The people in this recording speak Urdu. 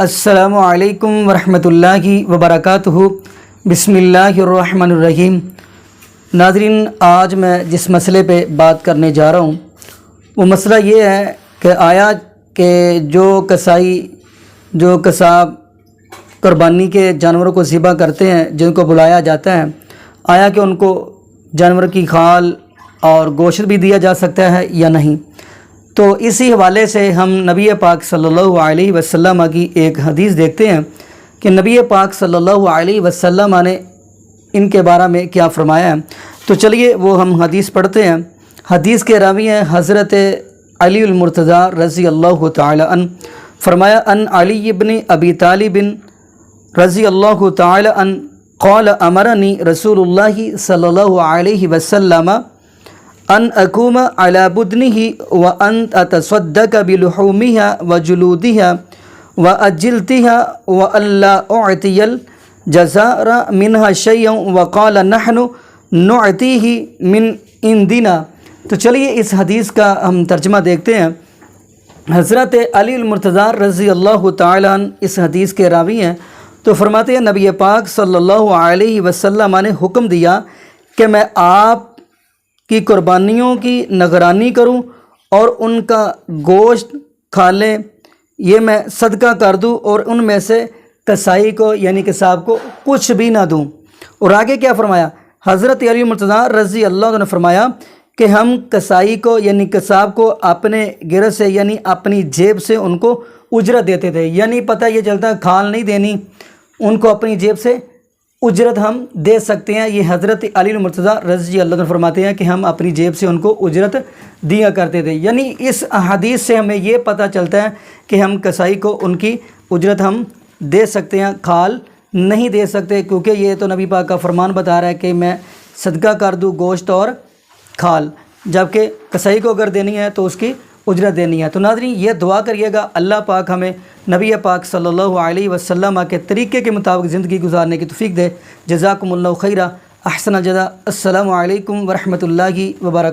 السلام علیکم ورحمۃ اللہ وبرکاتہ۔ بسم اللہ الرحمن الرحیم۔ ناظرین، آج میں جس مسئلے پہ بات کرنے جا رہا ہوں وہ مسئلہ یہ ہے کہ آیا کہ جو قصاب قربانی کے جانوروں کو ذبح کرتے ہیں، جن کو بلایا جاتا ہے، آیا کہ ان کو جانور کی کھال اور گوشت بھی دیا جا سکتا ہے یا نہیں؟ تو اسی حوالے سے ہم نبی پاک صلی اللہ علیہ وسلم کی ایک حدیث دیکھتے ہیں کہ نبی پاک صلی اللہ علیہ وسلم نے ان کے بارے میں کیا فرمایا ہے۔ تو چلیے وہ ہم حدیث پڑھتے ہیں۔ حدیث کے راوی ہیں حضرت علی المرتضی رضی اللہ تعالی عنہ۔ فرمایا ان علی ابن ابی طالب رضی اللہ تعالی عنہ قال امرنی رسول اللہ صلی اللہ علیہ وسلم ان اقوم علی بدنه وان اتصدق بلحومها وجلودها واجلتها والا اعطي الجزار منها شيئا وقال نحن نعطيه من عندنا۔ تو چلیے اس حدیث کا ہم ترجمہ دیکھتے ہیں۔ حضرت علی المرتضی رضی اللہ تعالی عنہ اس حدیث کے راوی ہیں۔ تو فرماتے ہیں نبی پاک صلی اللہ علیہ وسلم نے حکم دیا کہ میں آپ کی قربانیوں کی نگرانی کروں اور ان کا گوشت کھالیں، یہ میں صدقہ کر دوں اور ان میں سے قصائی کو یعنی قصاب کو کچھ بھی نہ دوں۔ اور آگے کیا فرمایا؟ حضرت علی مرتضی رضی اللہ عنہ نے فرمایا کہ ہم قصائی کو یعنی قصاب کو اپنے گرد سے یعنی اپنی جیب سے ان کو اجرت دیتے تھے، یعنی پتہ یہ چلتا کھال نہیں دینی، ان کو اپنی جیب سے اجرت ہم دے سکتے ہیں۔ یہ حضرت علی المرتضی رضی اللہ عنہ فرماتے ہیں کہ ہم اپنی جیب سے ان کو اجرت دیا کرتے تھے۔ یعنی اس حدیث سے ہمیں یہ پتہ چلتا ہے کہ ہم قصائی کو ان کی اجرت ہم دے سکتے ہیں، کھال نہیں دے سکتے، کیونکہ یہ تو نبی پاک کا فرمان بتا رہا ہے کہ میں صدقہ کر دوں گوشت اور کھال، جبکہ قصائی کو اگر دینی ہے تو اس کی اجرت دینی ہے۔ تو ناظرین، یہ دعا کریے گا اللہ پاک ہمیں نبی پاک صلی اللہ علیہ وسلم کے طریقے کے مطابق زندگی گزارنے کی توفیق دے۔ جزاکم اللہ خیرہ، احسن الجزاء۔ السلام علیکم ورحمۃ اللہ وبرکاتہ۔